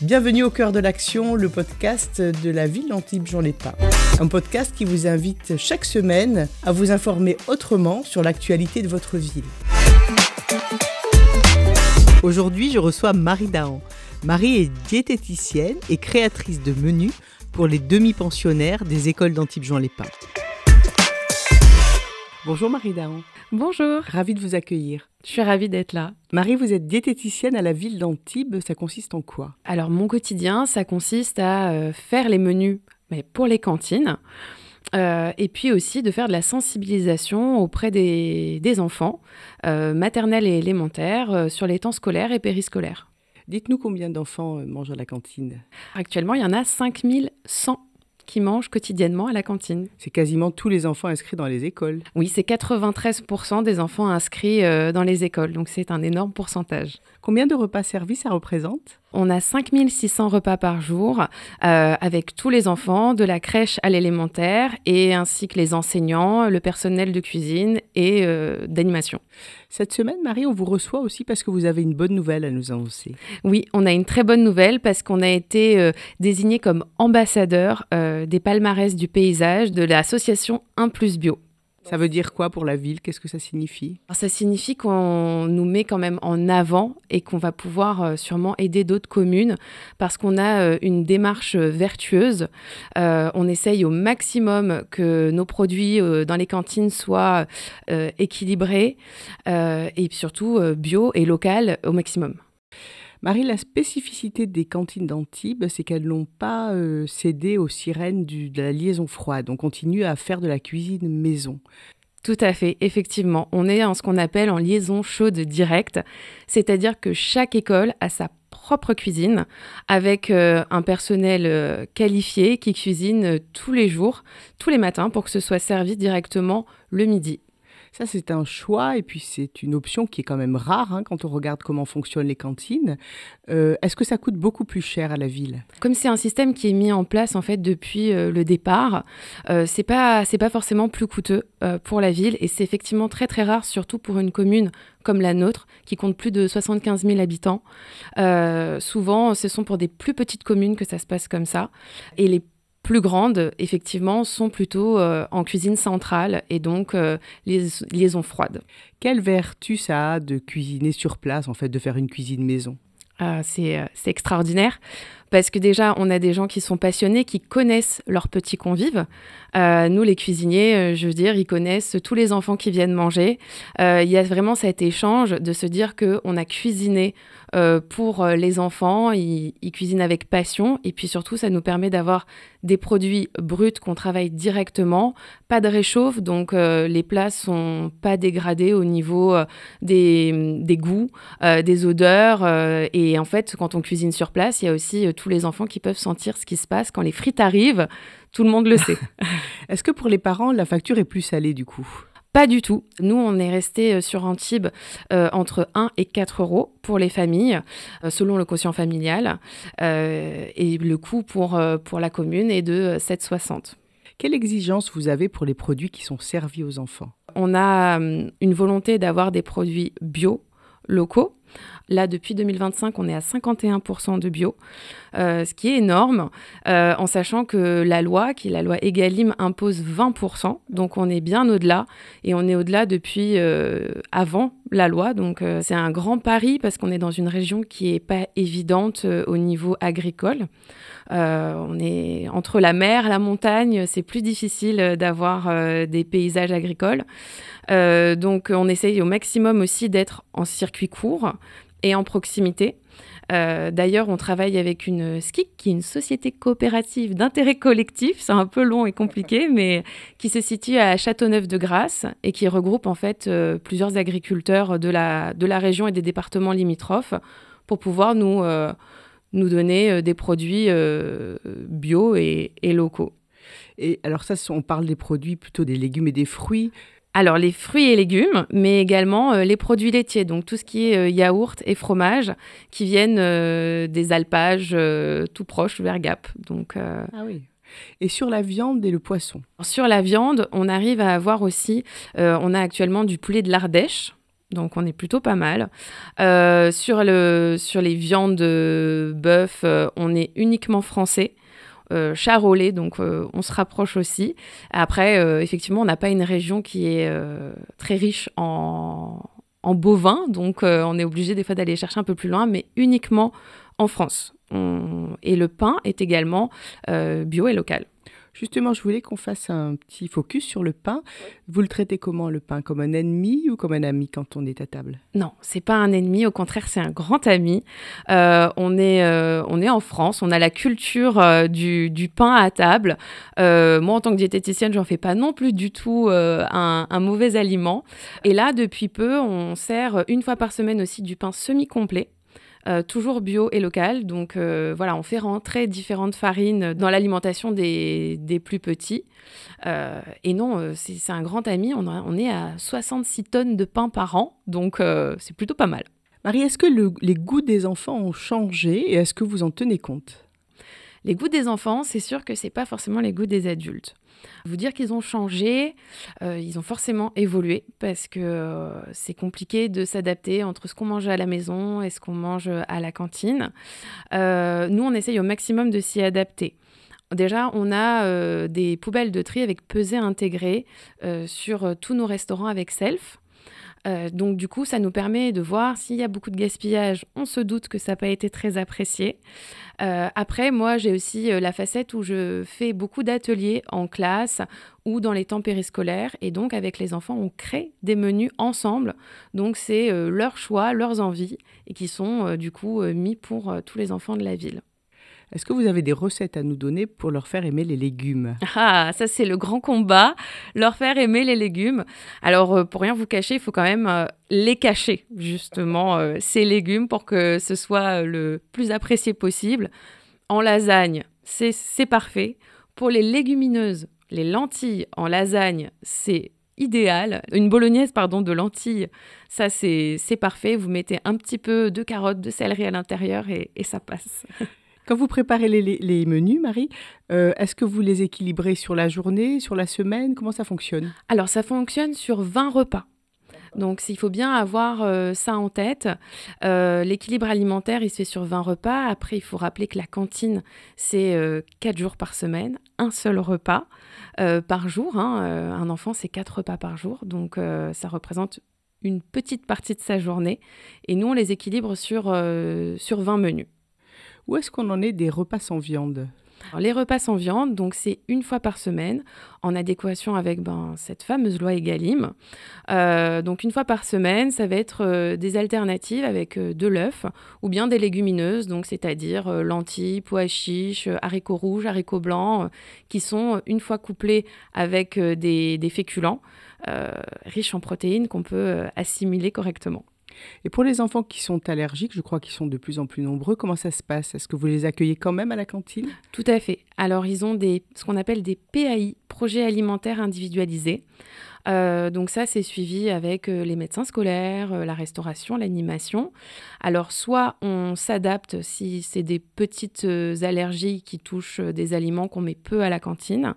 Bienvenue au cœur de l'action, le podcast de la ville d'Antibes-Juan-les-Pins. Un podcast qui vous invite chaque semaine à vous informer autrement sur l'actualité de votre ville. Aujourd'hui, je reçois Marie Dahan. Marie est diététicienne et créatrice de menus pour les demi-pensionnaires des écoles d'Antibes-Juan-les-Pins. Bonjour Marie Dahan. Bonjour. Ravie de vous accueillir. Je suis ravie d'être là. Marie, vous êtes diététicienne à la ville d'Antibes. Ça consiste en quoi ? Alors, mon quotidien, ça consiste à faire les menus pour les cantines et puis aussi de faire de la sensibilisation auprès des enfants, maternels et élémentaires, sur les temps scolaires et périscolaires. Dites-nous combien d'enfants mangent à la cantine ? Actuellement, il y en a 5100 qui mangent quotidiennement à la cantine. C'est quasiment tous les enfants inscrits dans les écoles. Oui, c'est 93% des enfants inscrits dans les écoles, donc c'est un énorme pourcentage. Combien de repas servis ça représente ? On a 5600 repas par jour avec tous les enfants, de la crèche à l'élémentaire, et ainsi que les enseignants, le personnel de cuisine et d'animation. Cette semaine, Marie, on vous reçoit aussi parce que vous avez une bonne nouvelle à nous annoncer. Oui, on a une très bonne nouvelle parce qu'on a été désignés comme ambassadeurs des palmarès du paysage de l'association 1+ Bio. Ça veut dire quoi pour la ville ? Qu'est-ce que ça signifie ? Alors, ça signifie qu'on nous met quand même en avant et qu'on va pouvoir sûrement aider d'autres communes parce qu'on a une démarche vertueuse. On essaye au maximum que nos produits dans les cantines soient équilibrés et surtout bio et local au maximum. Marie, la spécificité des cantines d'Antibes, c'est qu'elles n'ont pas cédé aux sirènes de la liaison froide. On continue à faire de la cuisine maison. Tout à fait, effectivement. On est en ce qu'on appelle en liaison chaude directe, c'est-à-dire que chaque école a sa propre cuisine avec un personnel qualifié qui cuisine tous les jours, tous les matins pour que ce soit servi directement le midi. Ça, c'est un choix et puis c'est une option qui est quand même rare quand on regarde comment fonctionnent les cantines. Est-ce que ça coûte beaucoup plus cher à la ville ? Comme c'est un système qui est mis en place en fait depuis le départ, c'est pas forcément plus coûteux pour la ville et c'est effectivement très très rare, surtout pour une commune comme la nôtre qui compte plus de 75 000 habitants. Souvent, ce sont pour des plus petites communes que ça se passe comme ça et les plus grandes, effectivement, sont plutôt en cuisine centrale et donc les liaisons froides. Quelle vertu ça a de cuisiner sur place, en fait, de faire une cuisine maison ? C'est extraordinaire parce que déjà, on a des gens qui sont passionnés, qui connaissent leurs petits convives. Nous, les cuisiniers, je veux dire, ils connaissent tous les enfants qui viennent manger. Il y a vraiment cet échange de se dire qu'on a cuisiné pour les enfants, ils cuisinent avec passion et puis surtout, ça nous permet d'avoir des produits bruts qu'on travaille directement, pas de réchauffe, donc les plats sont pas dégradés au niveau des goûts, des odeurs et en fait, quand on cuisine sur place, il y a aussi tous les enfants qui peuvent sentir ce qui se passe quand les frites arrivent. Tout le monde le sait. Est-ce que pour les parents, la facture est plus salée du coup ? Pas du tout. Nous, on est resté sur Antibes entre 1 et 4 euros pour les familles, selon le quotient familial. Et le coût pour la commune est de 7,60 €. Quelle exigence vous avez pour les produits qui sont servis aux enfants ? On a une volonté d'avoir des produits bio, locaux. Là, depuis 2025, on est à 51% de bio, ce qui est énorme, en sachant que la loi, qui est la loi Egalim, impose 20%. Donc, on est bien au-delà et on est au-delà depuis avant la loi. Donc, c'est un grand pari parce qu'on est dans une région qui n'est pas évidente au niveau agricole. On est entre la mer et la montagne, c'est plus difficile d'avoir des paysages agricoles. Donc, on essaye au maximum aussi d'être en circuit court et en proximité. D'ailleurs, on travaille avec une SCIC, qui est une société coopérative d'intérêt collectif. C'est un peu long et compliqué, mais qui se situe à Châteauneuf-de-Grasse et qui regroupe en fait plusieurs agriculteurs de la région et des départements limitrophes pour pouvoir nous donner des produits bio et locaux. Et alors ça, on parle des produits plutôt des légumes et des fruits. Alors, les fruits et légumes, mais également les produits laitiers, donc tout ce qui est yaourt et fromage qui viennent des alpages tout proches vers Gap. Donc, Ah oui. Et sur la viande et le poisson ? Sur la viande, on arrive à avoir aussi, on a actuellement du poulet de l'Ardèche, Donc, on est plutôt pas mal. Sur les viandes bœuf, on est uniquement français. Charolais, donc on se rapproche aussi. Après, effectivement, on n'a pas une région qui est très riche en bovins, donc on est obligé des fois d'aller chercher un peu plus loin, mais uniquement en France. Et le pain est également bio et local. Justement, je voulais qu'on fasse un petit focus sur le pain. Vous le traitez comment, le pain? Comme un ennemi ou comme un ami quand on est à table? Non, c'est pas un ennemi, au contraire, c'est un grand ami. On est en France, on a la culture du pain à table. Moi, en tant que diététicienne, j'en fais pas non plus du tout un mauvais aliment. Et là, depuis peu, on sert une fois par semaine aussi du pain semi-complet. Toujours bio et local. Donc voilà, on fait rentrer différentes farines dans l'alimentation des plus petits. Et non, c'est un grand ami. On est à 66 tonnes de pain par an. Donc c'est plutôt pas mal. Marie, est-ce que les goûts des enfants ont changé et est-ce que vous en tenez compte? Les goûts des enfants, c'est sûr que c'est pas forcément les goûts des adultes. Vous dire qu'ils ont changé, ils ont forcément évolué parce que c'est compliqué de s'adapter entre ce qu'on mange à la maison et ce qu'on mange à la cantine. Nous, on essaye au maximum de s'y adapter. Déjà, on a des poubelles de tri avec pesée intégrée sur tous nos restaurants avec Self. Donc du coup, ça nous permet de voir s'il y a beaucoup de gaspillage. On se doute que ça n'a pas été très apprécié. Après, moi, j'ai aussi la facette où je fais beaucoup d'ateliers en classe ou dans les temps périscolaires. Et donc, avec les enfants, on crée des menus ensemble. Donc, c'est leurs choix, leurs envies et qui sont du coup mis pour tous les enfants de la ville. Est-ce que vous avez des recettes à nous donner pour leur faire aimer les légumes? Ah, ça c'est le grand combat, leur faire aimer les légumes. Alors, pour rien vous cacher, il faut quand même les cacher, justement, ces légumes, pour que ce soit le plus apprécié possible. En lasagne, c'est parfait. Pour les légumineuses, les lentilles en lasagne, c'est idéal. Une bolognaise, de lentilles, ça c'est parfait. Vous mettez un petit peu de carottes, de céleri à l'intérieur et ça passe. Quand vous préparez les menus, Marie, est-ce que vous les équilibrez sur la journée, sur la semaine? Comment ça fonctionne? Alors, ça fonctionne sur 20 repas. Donc, il faut bien avoir ça en tête. L'équilibre alimentaire, il se fait sur 20 repas. Après, il faut rappeler que la cantine, c'est 4 jours par semaine, un seul repas par jour. Un enfant, c'est 4 repas par jour. Donc, ça représente une petite partie de sa journée. Et nous, on les équilibre sur 20 menus. Où est-ce qu'on en est des repas sans viande? Alors, les repas sans viande, donc c'est une fois par semaine, en adéquation avec cette fameuse loi Egalim. Donc une fois par semaine, ça va être des alternatives avec de l'œuf ou bien des légumineuses, donc c'est-à-dire lentilles, pois chiches, haricots rouges, haricots blancs, qui sont une fois couplés avec des féculents riches en protéines qu'on peut assimiler correctement. Et pour les enfants qui sont allergiques, je crois qu'ils sont de plus en plus nombreux, comment ça se passe? Est-ce que vous les accueillez quand même à la cantine? Tout à fait. Alors, ils ont ce qu'on appelle des PAI, projets alimentaires individualisés. Donc ça, c'est suivi avec les médecins scolaires, la restauration, l'animation. Alors, soit on s'adapte si c'est des petites allergies qui touchent des aliments qu'on met peu à la cantine,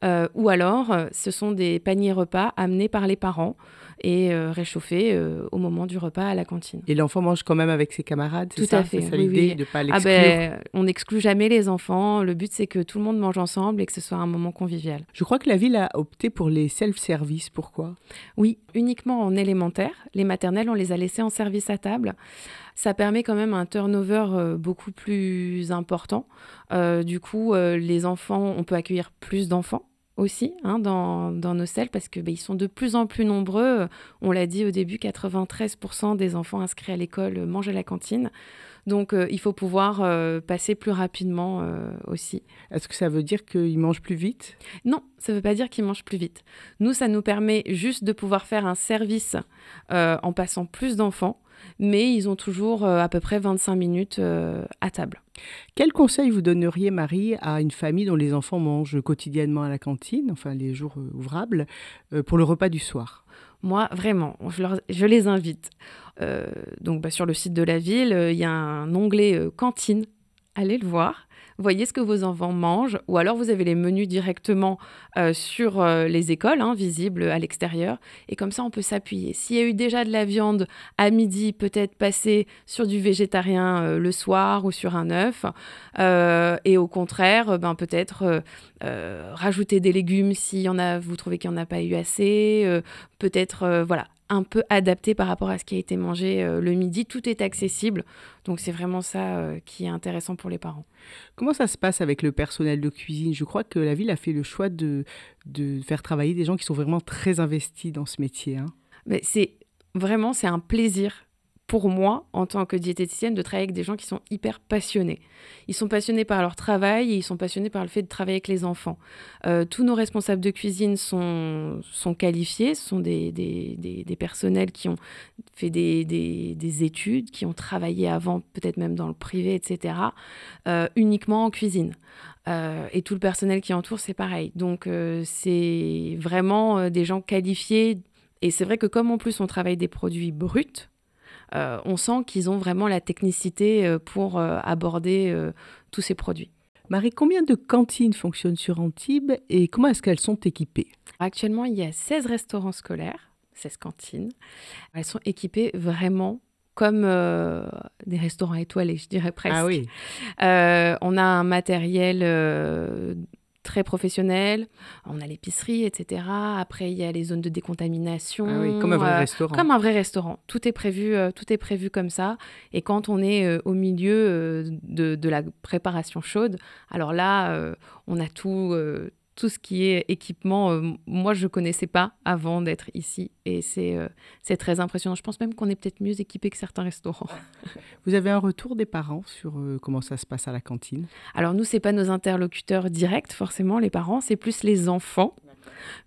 ou alors ce sont des paniers repas amenés par les parents et réchauffés au moment du repas à la cantine. Et l'enfant mange quand même avec ses camarades, c'est Tout ça? à fait, C'est ça oui, l'idée, oui. de ne pas l'exclure? On n'exclut jamais les enfants. Le but, c'est que tout le monde mange ensemble et que ce soit un moment convivial. Je crois que la ville a opté pour les self-service. Pourquoi? Oui, uniquement en élémentaire. Les maternelles, on les a laissées en service à table. Ça permet quand même un turnover beaucoup plus important. Du coup, les enfants, on peut accueillir plus d'enfants aussi dans nos selles parce que ils sont de plus en plus nombreux. On l'a dit au début, 93% des enfants inscrits à l'école mangent à la cantine. Donc, il faut pouvoir passer plus rapidement aussi. Est-ce que ça veut dire qu'ils mangent plus vite? Non, ça ne veut pas dire qu'ils mangent plus vite. Nous, ça nous permet juste de pouvoir faire un service en passant plus d'enfants, mais ils ont toujours à peu près 25 minutes à table. Quel conseil vous donneriez, Marie, à une famille dont les enfants mangent quotidiennement à la cantine, enfin les jours ouvrables, pour le repas du soir? Moi, vraiment, je les invite. Donc, sur le site de la ville, il y a un onglet cantine. Allez le voir. voyez ce que vos enfants mangent, ou alors vous avez les menus directement sur les écoles, visibles à l'extérieur, et comme ça on peut s'appuyer. S'il y a eu déjà de la viande à midi, peut-être passer sur du végétarien le soir ou sur un œuf, et au contraire, peut-être rajouter des légumes s'il y en a, vous trouvez qu'il n'y en a pas eu assez, peut-être, voilà, un peu adapté par rapport à ce qui a été mangé le midi. Tout est accessible, donc c'est vraiment ça qui est intéressant pour les parents. Comment ça se passe avec le personnel de cuisine? Je crois que la ville a fait le choix de faire travailler des gens qui sont vraiment très investis dans ce métier. Mais c'est un plaisir pour moi, en tant que diététicienne, de travailler avec des gens qui sont hyper passionnés. Ils sont passionnés par leur travail et ils sont passionnés par le fait de travailler avec les enfants. Tous nos responsables de cuisine sont qualifiés, ce sont des personnels qui ont fait des études, qui ont travaillé avant, peut-être même dans le privé, etc., uniquement en cuisine. Et tout le personnel qui entoure, c'est pareil. Donc, c'est vraiment des gens qualifiés. Et c'est vrai que comme en plus on travaille des produits bruts, on sent qu'ils ont vraiment la technicité pour aborder tous ces produits. Marie, combien de cantines fonctionnent sur Antibes et comment est-ce qu'elles sont équipées? Actuellement, il y a 16 restaurants scolaires, 16 cantines. Elles sont équipées vraiment comme des restaurants étoilés, je dirais presque. Ah oui. On a un matériel très professionnel, on a l'épicerie, etc. Après, il y a les zones de décontamination. Ah oui, comme un vrai restaurant. Comme un vrai restaurant. Tout est prévu comme ça. Et quand on est au milieu de la préparation chaude, alors là, on a tout ce qui est équipement. Moi, je ne connaissais pas avant d'être ici. Et c'est très impressionnant. Je pense même qu'on est peut-être mieux équipés que certains restaurants. Vous avez un retour des parents sur comment ça se passe à la cantine? Alors nous, ce n'est pas nos interlocuteurs directs, forcément, les parents. C'est plus les enfants.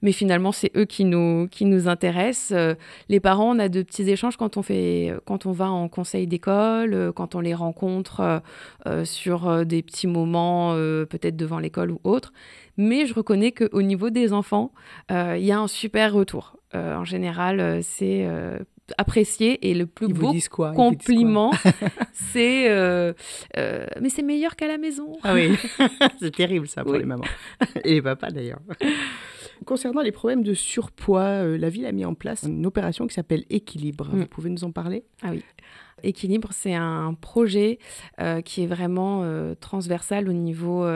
Mais finalement, c'est eux qui nous intéressent. Les parents, on a de petits échanges quand on va en conseil d'école, quand on les rencontre sur des petits moments, peut-être devant l'école ou autre. Mais je reconnais qu'au niveau des enfants, il y a un super retour. En général, c'est apprécié et le plus beau compliment, c'est mais c'est meilleur qu'à la maison. Ah oui, c'est terrible ça pour les mamans et les papas d'ailleurs. Concernant les problèmes de surpoids, la ville a mis en place une opération qui s'appelle Équilibre. Vous pouvez nous en parler? Ah oui. Équilibre, c'est un projet qui est vraiment transversal au niveau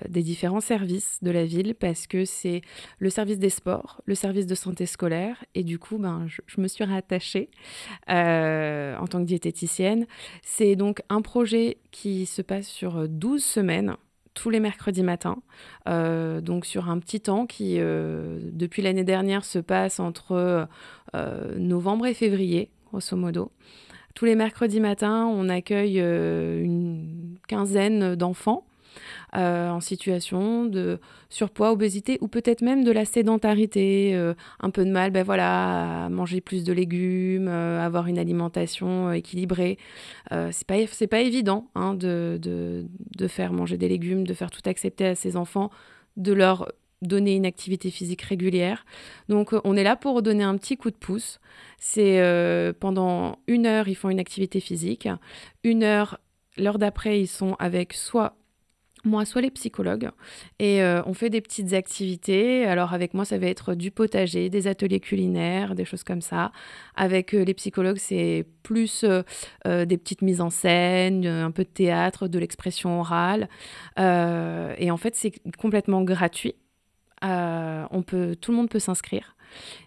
des différents services de la ville parce que c'est le service des sports, le service de santé scolaire et du coup, je me suis rattachée en tant que diététicienne. C'est donc un projet qui se passe sur 12 semaines tous les mercredis matins, donc sur un petit temps qui, depuis l'année dernière, se passe entre novembre et février, grosso modo. Tous les mercredis matins, on accueille une quinzaine d'enfants en situation de surpoids, obésité ou peut-être même de la sédentarité, un peu de mal à manger plus de légumes, avoir une alimentation équilibrée. C'est pas évident de faire manger des légumes, de faire tout accepter à ses enfants, de leur donner une activité physique régulière. Donc, on est là pour donner un petit coup de pouce. C'est pendant 1 heure, ils font une activité physique. 1 heure, l'heure d'après, ils sont avec soit moi, soit les psychologues. Et on fait des petites activités. Alors, avec moi, ça va être du potager, des ateliers culinaires, des choses comme ça. Avec les psychologues, c'est plus des petites mises en scène, un peu de théâtre, de l'expression orale. Et en fait, c'est complètement gratuit. Tout le monde peut s'inscrire.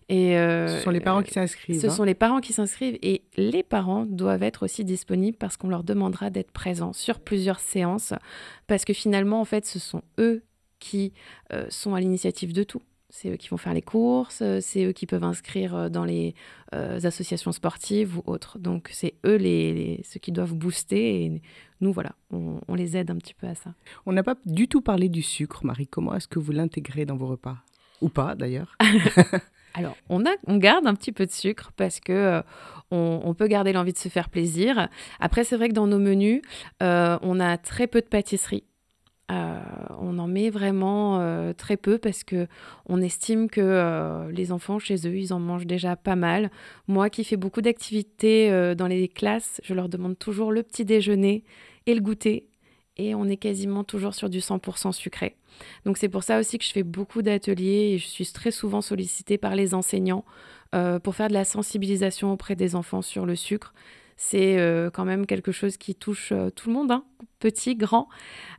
Et, ce sont les parents qui s'inscrivent. Ce sont les parents qui s'inscrivent et les parents doivent être aussi disponibles parce qu'on leur demandera d'être présents sur plusieurs séances parce que finalement, en fait, ce sont eux qui sont à l'initiative de tout. C'est eux qui vont faire les courses, c'est eux qui peuvent inscrire dans les associations sportives ou autres. Donc, c'est eux ceux qui doivent booster et nous, voilà, on les aide un petit peu à ça. On n'a pas du tout parlé du sucre, Marie. Comment est-ce que vous l'intégrez dans vos repas? Ou pas, d'ailleurs? Alors, on garde un petit peu de sucre parce que on peut garder l'envie de se faire plaisir. Après, c'est vrai que dans nos menus, on a très peu de pâtisserie. On en met vraiment très peu parce qu'on estime que les enfants, chez eux, ils en mangent déjà pas mal. Moi qui fais beaucoup d'activités dans les classes, je leur demande toujours le petit déjeuner et le goûter. et on est quasiment toujours sur du 100% sucré. Donc c'est pour ça aussi que je fais beaucoup d'ateliers et je suis très souvent sollicitée par les enseignants pour faire de la sensibilisation auprès des enfants sur le sucre. C'est quand même quelque chose qui touche tout le monde, hein, petit, grand.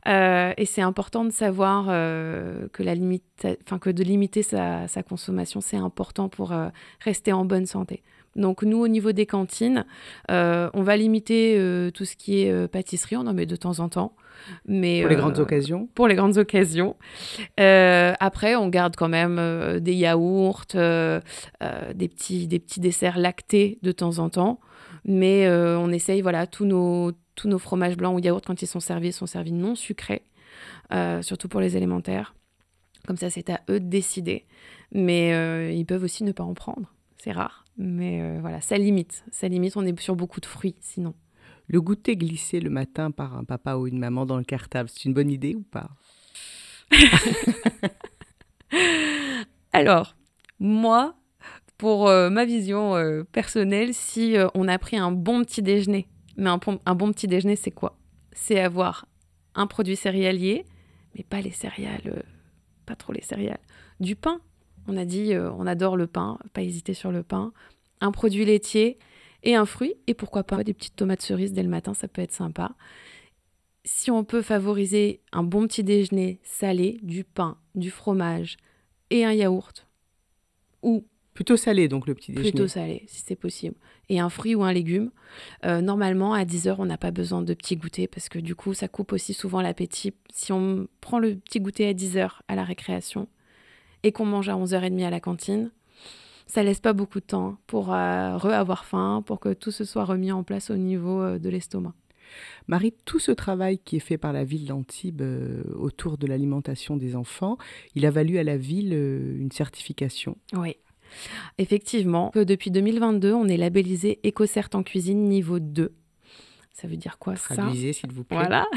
Et c'est important de savoir que de limiter sa consommation, c'est important pour rester en bonne santé. Donc nous, au niveau des cantines, on va limiter tout ce qui est pâtisserie, on en met de temps en temps. Mais, pour les grandes occasions. Pour les grandes occasions. Après, on garde quand même des yaourts, des petits desserts lactés de temps en temps. Mais on essaye, tous nos fromages blancs ou yaourts, quand ils sont servis non sucrés, surtout pour les élémentaires. Comme ça, c'est à eux de décider. Mais ils peuvent aussi ne pas en prendre. C'est rare. Mais ça limite. On est sur beaucoup de fruits, sinon. Le goûter glissé le matin par un papa ou une maman dans le cartable, c'est une bonne idée ou pas? Alors, moi, pour ma vision personnelle, si on a pris un bon petit déjeuner, mais un bon petit déjeuner, c'est quoi? C'est avoir un produit céréalier, mais pas les céréales, pas trop les céréales. Du pain, on a dit, on adore le pain, pas hésiter sur le pain. Un produit laitier et un fruit, et pourquoi pas des petites tomates cerises dès le matin, ça peut être sympa. Si on peut favoriser un bon petit déjeuner salé, du pain, du fromage et un yaourt, ou plutôt salé, donc, le petit déjeuner. Plutôt salé, si c'est possible. Et un fruit ou un légume. Normalement, à 10h, on n'a pas besoin de petits goûters parce que du coup, ça coupe aussi souvent l'appétit. Si on prend le petit goûter à 10h à la récréation et qu'on mange à 11h30 à la cantine, ça laisse pas beaucoup de temps pour avoir faim, pour que tout se soit remis en place au niveau de l'estomac. Marie, tout ce travail qui est fait par la ville d'Antibes autour de l'alimentation des enfants, il a valu à la ville une certification. Oui. Effectivement, depuis 2022, on est labellisé EcoCert en cuisine niveau 2. Ça veut dire quoi, ça? Traduisez, s'il vous plaît. Voilà.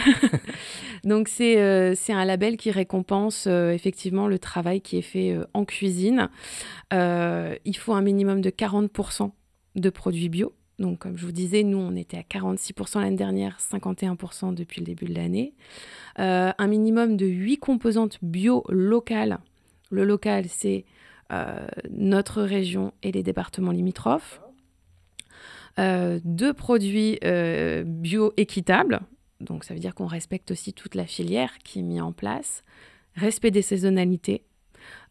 Donc, c'est un label qui récompense effectivement le travail qui est fait en cuisine. Il faut un minimum de 40% de produits bio. Donc, comme je vous disais, nous, on était à 46% l'année dernière, 51% depuis le début de l'année. Un minimum de 8 composantes bio locales. Le local, c'est notre région et les départements limitrophes. 2 produits bio équitables, donc ça veut dire qu'on respecte aussi toute la filière qui est mise en place, respect des saisonnalités,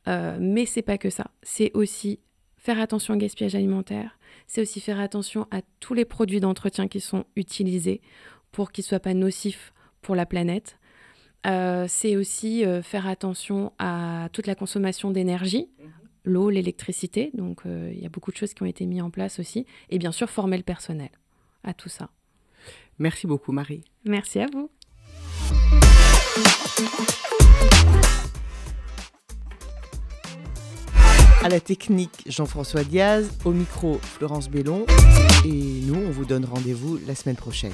mais c'est pas que ça, c'est aussi faire attention au gaspillage alimentaire, c'est aussi faire attention à tous les produits d'entretien qui sont utilisés pour qu'ils ne soient pas nocifs pour la planète. C'est aussi faire attention à toute la consommation d'énergie, l'eau, l'électricité, donc il y a beaucoup de choses qui ont été mises en place aussi, et bien sûr former le personnel à tout ça. Merci beaucoup Marie. Merci à vous. À la technique, Jean-François Diaz, au micro, Florence Bellon, et nous, on vous donne rendez-vous la semaine prochaine.